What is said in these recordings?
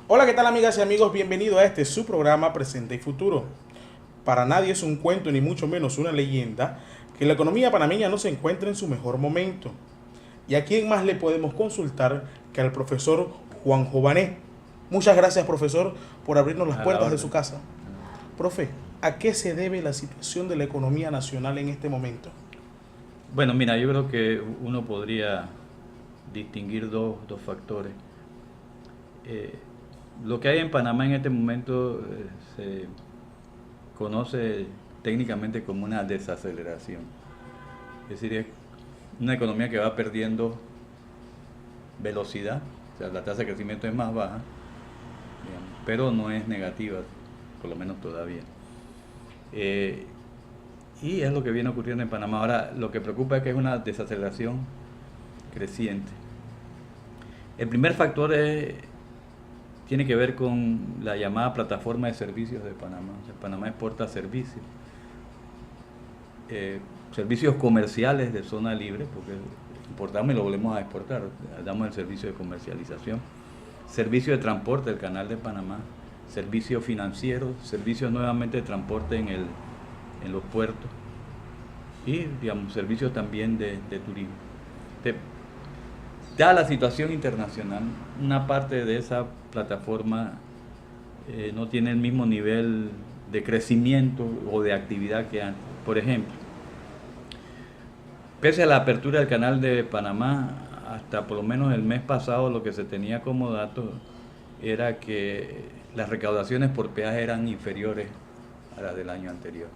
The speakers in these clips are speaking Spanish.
Hola, ¿qué tal amigas y amigos? Bienvenido a este su programa Presente y Futuro. Para nadie es un cuento ni mucho menos una leyenda que la economía panameña no se encuentra en su mejor momento. ¿Y a quién más le podemos consultar que al profesor Juan Jované? Muchas gracias, profesor, por abrirnos las A la puertas de su orden. casa. Profe, ¿a qué se debe la situación de la economía nacional en este momento? Bueno, mira, yo creo que uno podría distinguir dos factores. Eh, lo que hay en Panamá en este momento se conoce técnicamente como una desaceleración. Es decir, es una economía que va perdiendo velocidad, o sea, la tasa de crecimiento es más baja, digamos, pero no es negativa, por lo menos todavía. Eh, y es lo que viene ocurriendo en Panamá. Ahora, lo que preocupa es que es una desaceleración creciente. El primer factor tiene que ver con la llamada plataforma de servicios de Panamá. O sea, Panamá exporta servicios, servicios comerciales de zona libre, porque importamos y lo volvemos a exportar, damos el servicio de comercialización, servicio de transporte del canal de Panamá, servicios financieros, servicios nuevamente de transporte en los puertos y digamos, servicios también de turismo. Dada la situación internacional, una parte de esa plataforma no tiene el mismo nivel de crecimiento o de actividad que antes. Por ejemplo, pese a la apertura del canal de Panamá, hasta por lo menos el mes pasado lo que se tenía como dato era que las recaudaciones por peaje eran inferiores a las del año anterior.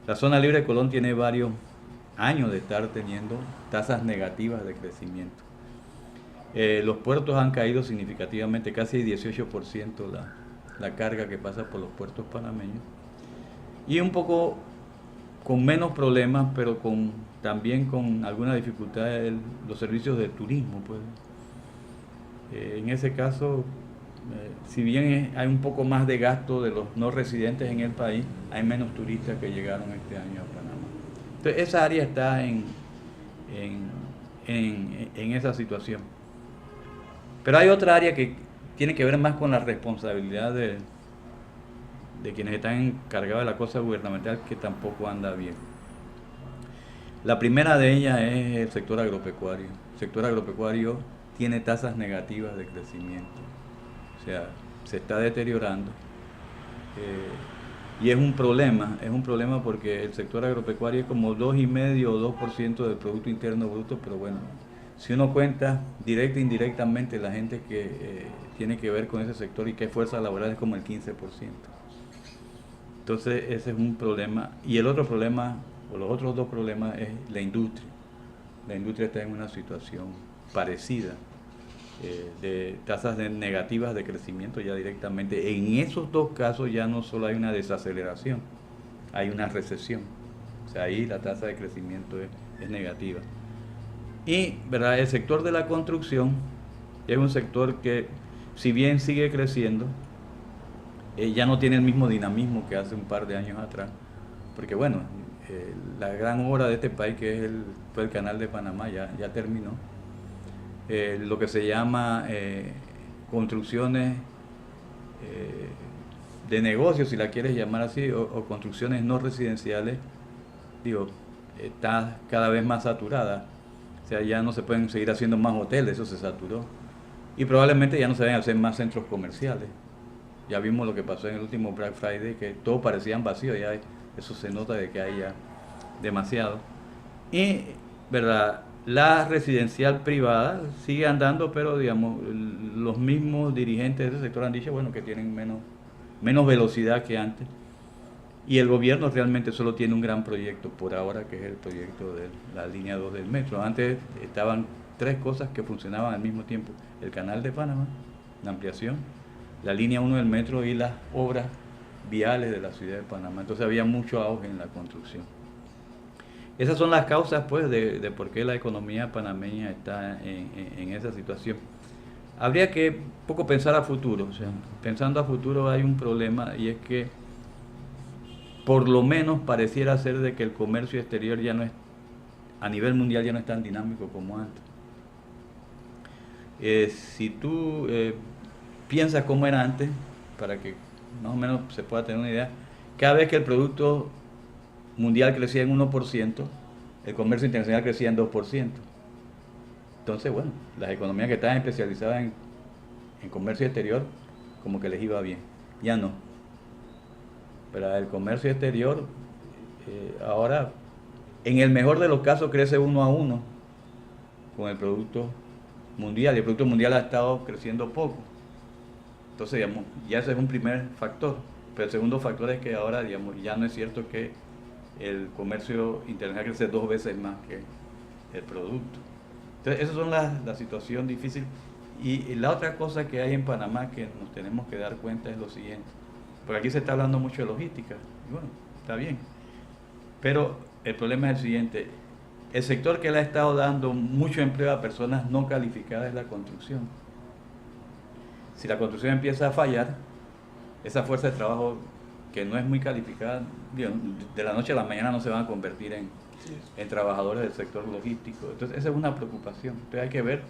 La zona libre de Colón tiene varios años de estar teniendo tasas negativas de crecimiento. Los puertos han caído significativamente, casi 18% la carga que pasa por los puertos panameños. Y un poco con menos problemas, pero también con alguna dificultad los servicios de turismo. Pues. En ese caso, si bien hay un poco más de gasto de los no residentes en el país, hay menos turistas que llegaron este año a Panamá. Entonces, esa área está en esa situación. Pero hay otra área que tiene que ver más con la responsabilidad de quienes están encargados de la cosa gubernamental que tampoco anda bien. La primera de ellas es el sector agropecuario. El sector agropecuario tiene tasas negativas de crecimiento, o sea, se está deteriorando. Y es un problema porque el sector agropecuario es como 2,5 o 2% del Producto Interno Bruto, pero bueno, si uno cuenta directa e indirectamente la gente que tiene que ver con ese sector y que es fuerza laboral es como el 15%. Entonces ese es un problema. Y el otro problema, o los otros dos problemas, es la industria. La industria está en una situación parecida, de tasas negativas de crecimiento ya directamente. En esos dos casos ya no solo hay una desaceleración, hay una recesión. O sea, ahí la tasa de crecimiento es negativa. Y ¿verdad? El sector de la construcción es un sector que, si bien sigue creciendo, ya no tiene el mismo dinamismo que hace un par de años atrás. Porque bueno, la gran obra de este país, que es fue el canal de Panamá, ya terminó. Lo que se llama construcciones de negocios, si la quieres llamar así, o construcciones no residenciales, digo, está cada vez más saturada. O sea, ya no se pueden seguir haciendo más hoteles, eso se saturó. Y probablemente ya no se deben hacer más centros comerciales. Ya vimos lo que pasó en el último Black Friday, que todos parecían vacíos, ya eso se nota de que hay ya demasiado. Y, ¿verdad? La residencial privada sigue andando, pero digamos, los mismos dirigentes de ese sector han dicho, bueno, que tienen menos velocidad que antes. Y el gobierno realmente solo tiene un gran proyecto por ahora, que es el proyecto de la línea 2 del metro. Antes estaban tres cosas que funcionaban al mismo tiempo: el canal de Panamá, la ampliación, la línea 1 del metro y las obras viales de la ciudad de Panamá. Entonces había mucho auge en la construcción. Esas son las causas, pues, de por qué la economía panameña está en esa situación. Habría que poco pensar a futuro. O sea, pensando a futuro hay un problema, y es que por lo menos pareciera ser de que el comercio exterior ya no es, a nivel mundial ya no es tan dinámico como antes. Si tú piensa cómo era antes, para que más o menos se pueda tener una idea, cada vez que el producto mundial crecía en 1%, el comercio internacional crecía en 2%. Entonces, bueno, las economías que estaban especializadas en comercio exterior, como que les iba bien. Ya no. Pero el comercio exterior, ahora, en el mejor de los casos, crece 1 a 1 con el producto mundial. Y el producto mundial ha estado creciendo poco. Entonces, digamos, ya ese es un primer factor. Pero el segundo factor es que ahora, digamos, ya no es cierto que el comercio internacional crece 2 veces más que el producto. Entonces, esas son la situación difícil. Y la otra cosa que hay en Panamá que nos tenemos que dar cuenta es lo siguiente. Porque aquí se está hablando mucho de logística. Y bueno, está bien. Pero el problema es el siguiente. El sector que le ha estado dando mucho empleo a personas no calificadas es la construcción. Si la construcción empieza a fallar, esa fuerza de trabajo que no es muy calificada, de la noche a la mañana no se van a convertir en trabajadores del sector logístico. Entonces esa es una preocupación. Entonces hay que ver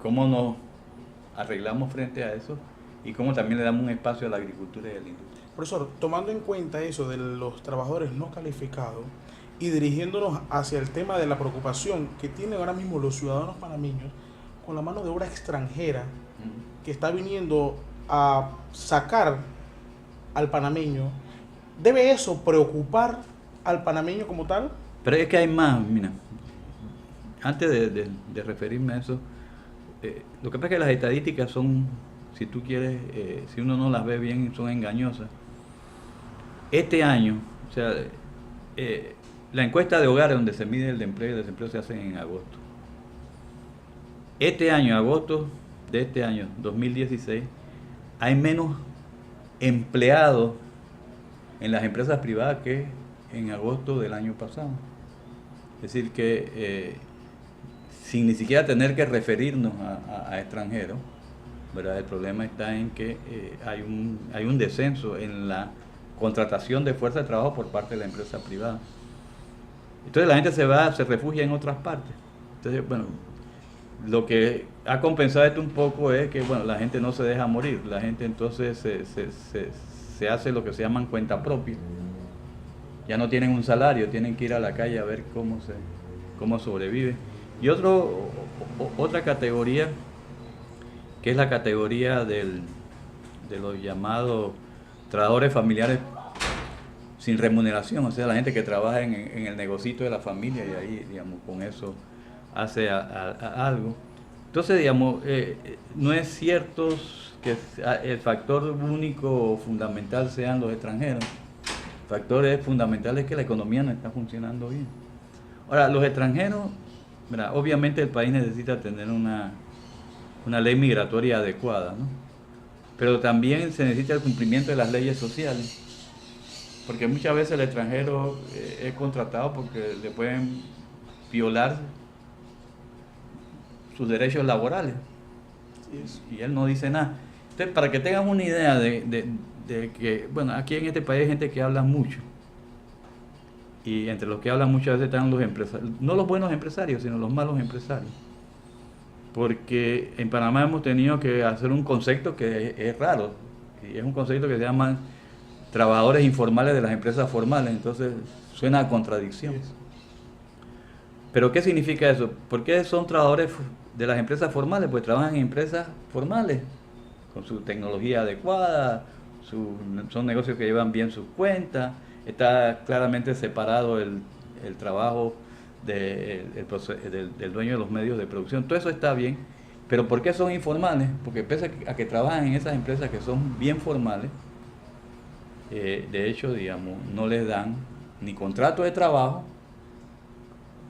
cómo nos arreglamos frente a eso y cómo también le damos un espacio a la agricultura y a la industria. Profesor, tomando en cuenta eso de los trabajadores no calificados y dirigiéndonos hacia el tema de la preocupación que tienen ahora mismo los ciudadanos panameños con la mano de obra extranjera que está viniendo a sacar al panameño, ¿debe eso preocupar al panameño como tal? Pero es que hay más, mira, antes de referirme a eso, lo que pasa es que las estadísticas son, si tú quieres, si uno no las ve bien, son engañosas. Este año, o sea, la encuesta de hogares donde se mide el empleo y el desempleo se hace en agosto. Este año, agosto de este año, 2016, hay menos empleados en las empresas privadas que en agosto del año pasado. Es decir, que sin ni siquiera tener que referirnos a extranjeros, ¿verdad? El problema está en que hay un descenso en la contratación de fuerza de trabajo por parte de la empresa privada. Entonces la gente se refugia en otras partes. Entonces, bueno, lo que ha compensado esto un poco es que, bueno, la gente no se deja morir. La gente entonces se hace lo que se llaman cuenta propia. Ya no tienen un salario, tienen que ir a la calle a ver cómo sobrevive. Y otra categoría, que es la categoría de los llamados trabajadores familiares sin remuneración, o sea, la gente que trabaja en el negocito de la familia y ahí, digamos, con eso hace algo. Entonces, digamos, no es cierto que el factor único o fundamental sean los extranjeros. El factor fundamental es que la economía no está funcionando bien. Ahora, los extranjeros, ¿verdad? Obviamente el país necesita tener una ley migratoria adecuada, ¿no? Pero también se necesita el cumplimiento de las leyes sociales, porque muchas veces el extranjero es contratado porque le pueden violar sus derechos laborales y él no dice nada. Entonces, para que tengan una idea de que, bueno, aquí en este país hay gente que habla mucho, y entre los que hablan muchas veces están los empresarios, no los buenos empresarios, sino los malos empresarios. Porque en Panamá hemos tenido que hacer un concepto que es raro, y es un concepto que se llama trabajadores informales de las empresas formales. Entonces suena a contradicción. ¿Pero qué significa eso? ¿Por qué son trabajadores de las empresas formales? Pues trabajan en empresas formales, con su tecnología adecuada, son negocios que llevan bien sus cuentas, está claramente separado el trabajo del dueño de los medios de producción. Todo eso está bien, pero ¿por qué son informales? Porque pese a que trabajan en esas empresas que son bien formales, de hecho, digamos, no les dan ni contrato de trabajo,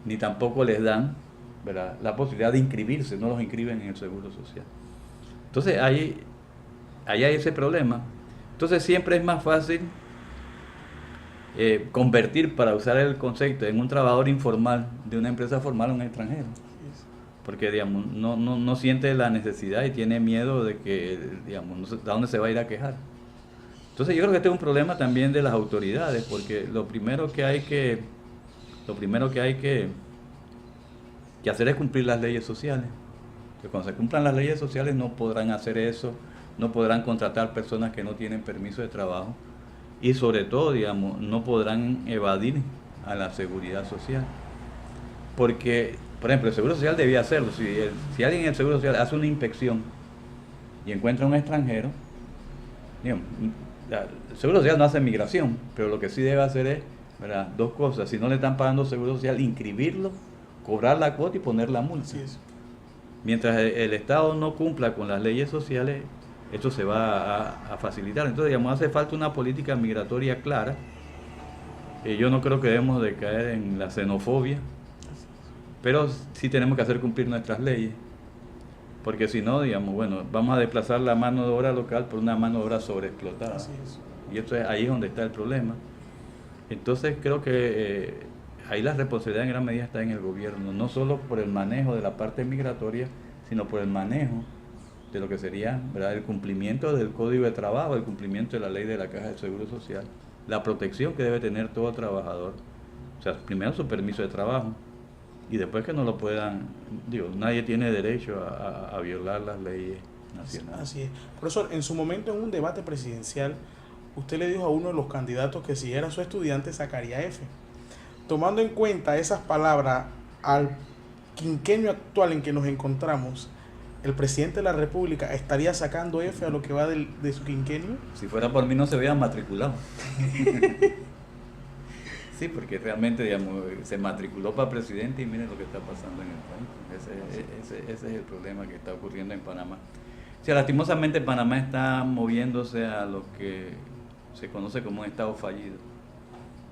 ni tampoco les dan, ¿verdad?, la posibilidad de inscribirse, no los inscriben en el Seguro Social. Entonces, ahí hay ese problema. Entonces, siempre es más fácil convertir, para usar el concepto, en un trabajador informal de una empresa formal a un extranjero, porque, digamos, no siente la necesidad y tiene miedo de que, digamos, no sé a dónde se va a ir a quejar. Entonces yo creo que este es un problema también de las autoridades, porque lo primero que hay que hacer es cumplir las leyes sociales. Entonces, cuando se cumplan las leyes sociales no podrán hacer eso, no podrán contratar personas que no tienen permiso de trabajo y sobre todo, digamos, no podrán evadir a la seguridad social. Porque, por ejemplo, el Seguro Social debía hacerlo. Si alguien en el Seguro Social hace una inspección y encuentra a un extranjero, digamos, el Seguro Social no hace migración, pero lo que sí debe hacer es, ¿verdad?, dos cosas. Si no le están pagando Seguro Social, inscribirlo, cobrar la cuota y poner la multa. Así es. Mientras el Estado no cumpla con las leyes sociales, esto se va a facilitar. Entonces, digamos, hace falta una política migratoria clara. Yo no creo que debemos de caer en la xenofobia, pero sí tenemos que hacer cumplir nuestras leyes, porque si no, digamos, bueno, vamos a desplazar la mano de obra local por una mano de obra sobreexplotada. Así es. Y esto ahí es donde está el problema. Entonces creo que ahí la responsabilidad en gran medida está en el gobierno, no solo por el manejo de la parte migratoria, sino por el manejo de lo que sería, ¿verdad?, el cumplimiento del Código de Trabajo, el cumplimiento de la ley de la Caja de Seguro Social, la protección que debe tener todo trabajador. O sea, primero su permiso de trabajo y después que no lo puedan, digo, nadie tiene derecho a violar las leyes nacionales. Así es. Profesor, en su momento en un debate presidencial, usted le dijo a uno de los candidatos que si era su estudiante sacaría F. Tomando en cuenta esas palabras al quinquenio actual en que nos encontramos, ¿el presidente de la República estaría sacando F a lo que va de su quinquenio? Si fuera por mí no se hubieran matriculado. Sí, porque realmente, digamos, se matriculó para presidente y miren lo que está pasando en el país. Ese es el problema que está ocurriendo en Panamá. O sea, lastimosamente Panamá está moviéndose a lo que se conoce como un estado fallido.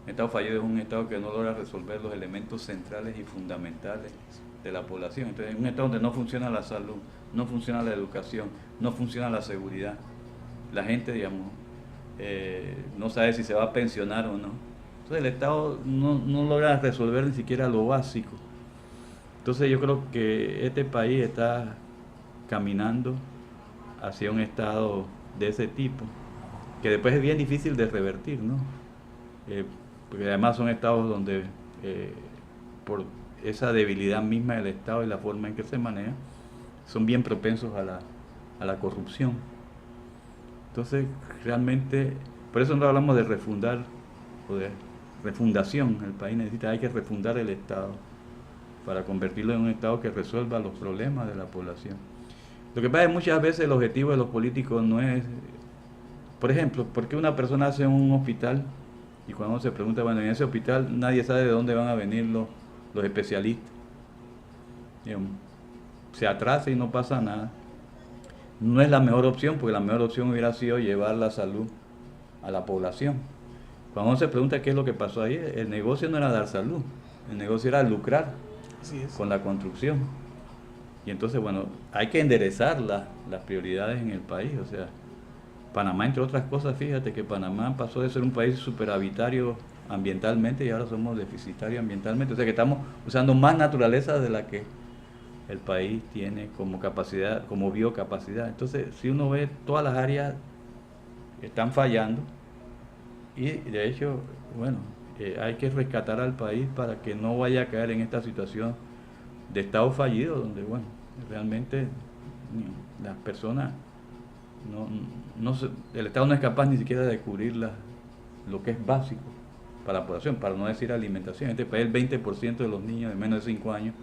Un estado fallido es un estado que no logra resolver los elementos centrales y fundamentales de la población. Entonces, es un estado donde no funciona la salud, no funciona la educación, no funciona la seguridad. La gente, digamos, no sabe si se va a pensionar o no. Entonces el Estado no logra resolver ni siquiera lo básico. Entonces yo creo que este país está caminando hacia un estado de ese tipo, que después es bien difícil de revertir, ¿no? Porque además son estados donde por esa debilidad misma del Estado y la forma en que se maneja, son bien propensos a la corrupción. Entonces realmente, por eso no hablamos de refundar o de refundación. El país necesita, hay que refundar el Estado para convertirlo en un Estado que resuelva los problemas de la población. Lo que pasa es que muchas veces el objetivo de los políticos no es, por ejemplo, ¿por qué una persona hace un hospital y cuando uno se pregunta, bueno, en ese hospital nadie sabe de dónde van a venir los especialistas? Digamos, se atrasa y no pasa nada. No es la mejor opción, porque la mejor opción hubiera sido llevar la salud a la población. Cuando uno se pregunta qué es lo que pasó ahí, el negocio no era dar salud, el negocio era lucrar con la construcción. Y entonces, bueno, hay que enderezar las prioridades en el país. O sea, Panamá, entre otras cosas, fíjate que Panamá pasó de ser un país superhabitario ambientalmente y ahora somos deficitarios ambientalmente. O sea que estamos usando más naturaleza de la que el país tiene como capacidad, como biocapacidad. Entonces, si uno ve, todas las áreas están fallando y de hecho, bueno, hay que rescatar al país para que no vaya a caer en esta situación de estado fallido, donde, bueno, realmente las personas, el Estado no es capaz ni siquiera de cubrir lo que es básico para la población, para no decir alimentación. En este país el 20% de los niños de menos de 5 años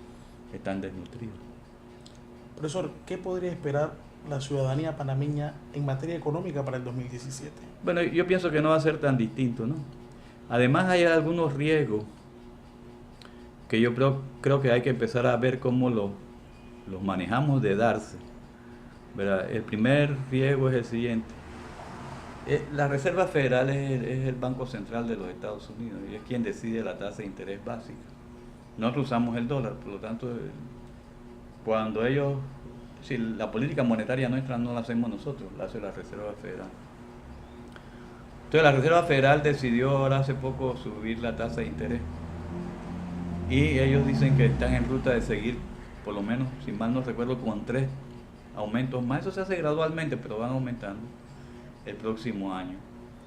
están desnutridos. Profesor, ¿qué podría esperar la ciudadanía panameña en materia económica para el 2017? Bueno, yo pienso que no va a ser tan distinto, ¿no? Además hay algunos riesgos que yo creo que hay que empezar a ver cómo los manejamos de darse, ¿verdad? El primer riesgo es el siguiente. La Reserva Federal es el Banco Central de los Estados Unidos y es quien decide la tasa de interés básica. Nosotros usamos el dólar, por lo tanto, cuando ellos, si la política monetaria nuestra no la hacemos nosotros, la hace la Reserva Federal. Entonces la Reserva Federal decidió ahora hace poco subir la tasa de interés y ellos dicen que están en ruta de seguir, por lo menos, si mal no recuerdo, con 3 aumentos más. Eso se hace gradualmente, pero van aumentando el próximo año.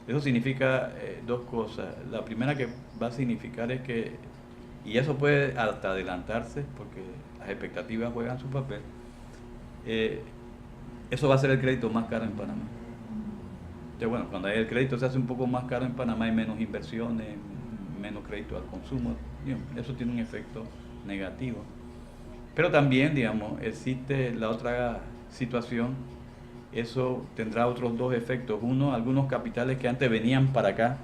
Eso significa dos cosas. La primera que va a significar es que, y eso puede hasta adelantarse porque las expectativas juegan su papel, eso va a ser el crédito más caro en Panamá. Entonces, bueno, cuando el crédito se hace un poco más caro en Panamá, hay menos inversiones, menos crédito al consumo. Digamos, eso tiene un efecto negativo. Pero también, digamos, existe la otra situación. Eso tendrá otros dos efectos. Uno, algunos capitales que antes venían para acá,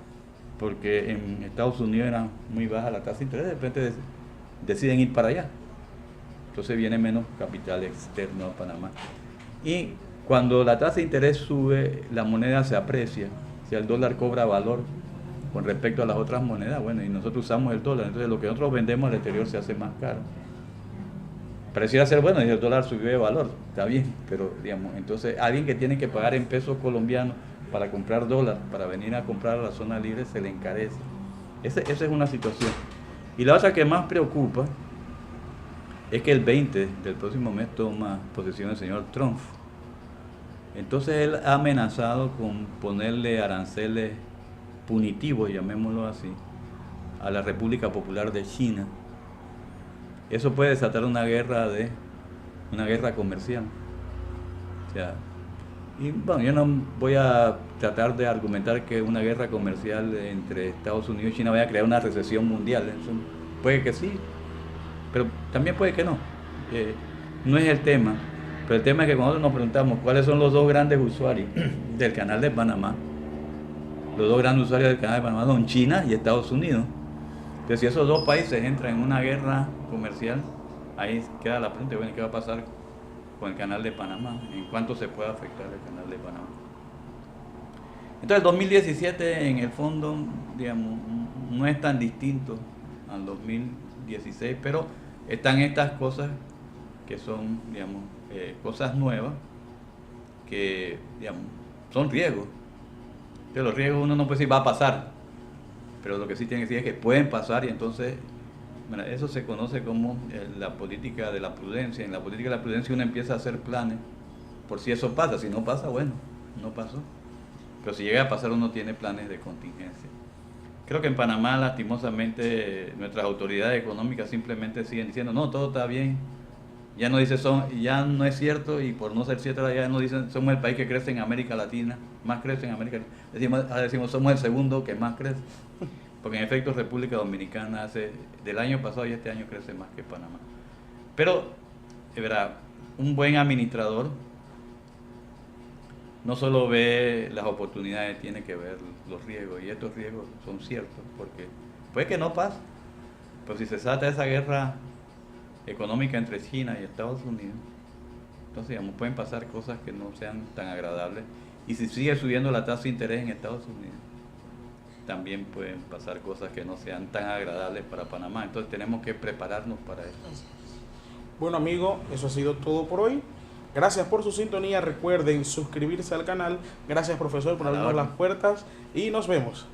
porque en Estados Unidos era muy baja la tasa de interés, de repente deciden ir para allá. Entonces viene menos capital externo a Panamá. Y cuando la tasa de interés sube, la moneda se aprecia. Si el dólar cobra valor con respecto a las otras monedas, bueno, y nosotros usamos el dólar, entonces lo que nosotros vendemos al exterior se hace más caro. Pareciera ser bueno, y el dólar subió de valor, está bien, pero digamos, entonces alguien que tiene que pagar en pesos colombianos para comprar dólar, para venir a comprar a la zona libre, se le encarece. Esa es una situación. Y la otra que más preocupa es que el 20 del próximo mes toma posesión el señor Trump. Entonces él ha amenazado con ponerle aranceles punitivos, llamémoslo así, a la República Popular de China. Eso puede desatar una guerra comercial. O sea, y bueno, yo no voy a tratar de argumentar que una guerra comercial entre Estados Unidos y China vaya a crear una recesión mundial. Eso puede que sí, pero también puede que no. No es el tema. Pero el tema es que cuando nos preguntamos cuáles son los dos grandes usuarios del canal de Panamá, los dos grandes usuarios del canal de Panamá son China y Estados Unidos. Entonces, si esos dos países entran en una guerra comercial, ahí queda la pregunta, bueno, ¿qué va a pasar con el canal de Panamá? ¿En cuánto se puede afectar el canal de Panamá? Entonces, el 2017 en el fondo, digamos, no es tan distinto al 2016, pero están estas cosas que son, digamos, cosas nuevas, que, digamos, son riesgos. Entonces, los riesgos uno no puede decir va a pasar, pero lo que sí tiene que decir es que pueden pasar, y entonces, bueno, eso se conoce como la política de la prudencia. En la política de la prudencia uno empieza a hacer planes por si eso pasa. Si no pasa, bueno, no pasó. Pero si llega a pasar, uno tiene planes de contingencia. Creo que en Panamá, lastimosamente, nuestras autoridades económicas simplemente siguen diciendo, no, todo está bien. Ya no dice ya no es cierto, y por no ser cierto ya no dicen somos el país que crece en América Latina, más crece en América Latina. Ahora decimos somos el segundo que más crece, porque en efecto República Dominicana del año pasado y este año crece más que Panamá. Pero, de verdad, un buen administrador no solo ve las oportunidades, tiene que ver los riesgos, y estos riesgos son ciertos, porque puede que no pase, pero si se trata de esa guerra económica entre China y Estados Unidos, entonces, digamos, pueden pasar cosas que no sean tan agradables, y si sigue subiendo la tasa de interés en Estados Unidos, también pueden pasar cosas que no sean tan agradables para Panamá. Entonces tenemos que prepararnos para eso. Bueno, amigo, eso ha sido todo por hoy. Gracias por su sintonía. Recuerden suscribirse al canal. Gracias, profesor, por abrirnos las puertas, y nos vemos.